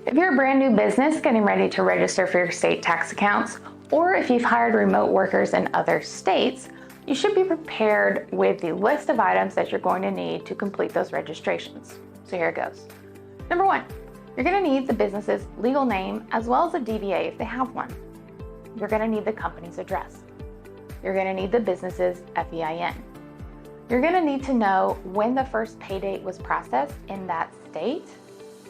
If you're a brand new business getting ready to register for your state tax accounts, or if you've hired remote workers in other states, you should be prepared with the list of items that you're going to need to complete those registrations. So here it goes. Number one, you're going to need the business's legal name as well as a DBA if they have one. You're going to need the company's address. You're going to need the business's FEIN. You're going to need to know when the first pay date was processed in that state,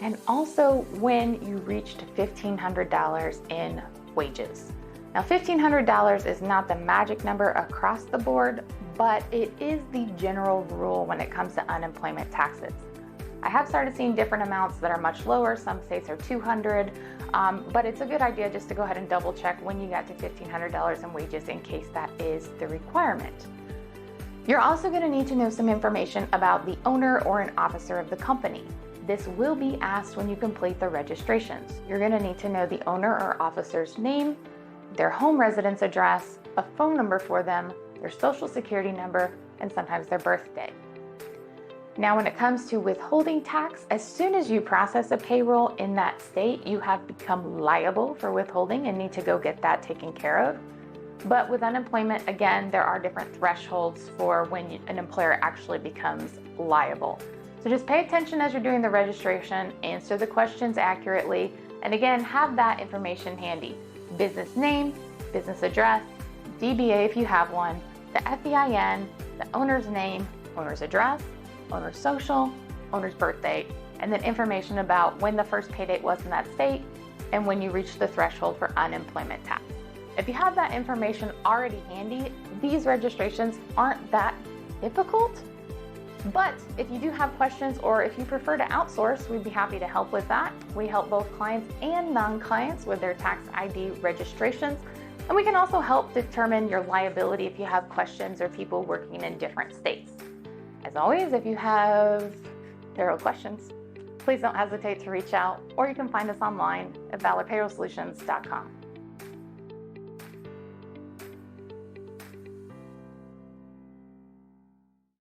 and also when you reached $1,500 in wages. Now, $1,500 is not the magic number across the board, but it is the general rule when it comes to unemployment taxes. I have started seeing different amounts that are much lower. Some states are $200, but it's a good idea just to go ahead and double check when you got to $1,500 in wages in case that is the requirement. You're also going to need to know some information about the owner or an officer of the company. This will be asked when you complete the registrations. You're going to need to know the owner or officer's name, their home residence address, a phone number for them, their social security number, and sometimes their birthday. Now, when it comes to withholding tax, as soon as you process a payroll in that state, you have become liable for withholding and need to go get that taken care of. But with unemployment, again, there are different thresholds for when an employer actually becomes liable. So just pay attention as you're doing the registration, answer the questions accurately, and again, have that information handy. Business name, business address, DBA if you have one, the FEIN, the owner's name, owner's address, owner's social, owner's birthday, and then information about when the first pay date was in that state and when you reached the threshold for unemployment tax. If you have that information already handy, these registrations aren't that difficult. But if you do have questions or if you prefer to outsource, we'd be happy to help with that. We help both clients and non-clients with their tax ID registrations. And we can also help determine your liability if you have questions or people working in different states. As always, if you have payroll questions, please don't hesitate to reach out, or you can find us online at valorpayrollsolutions.com.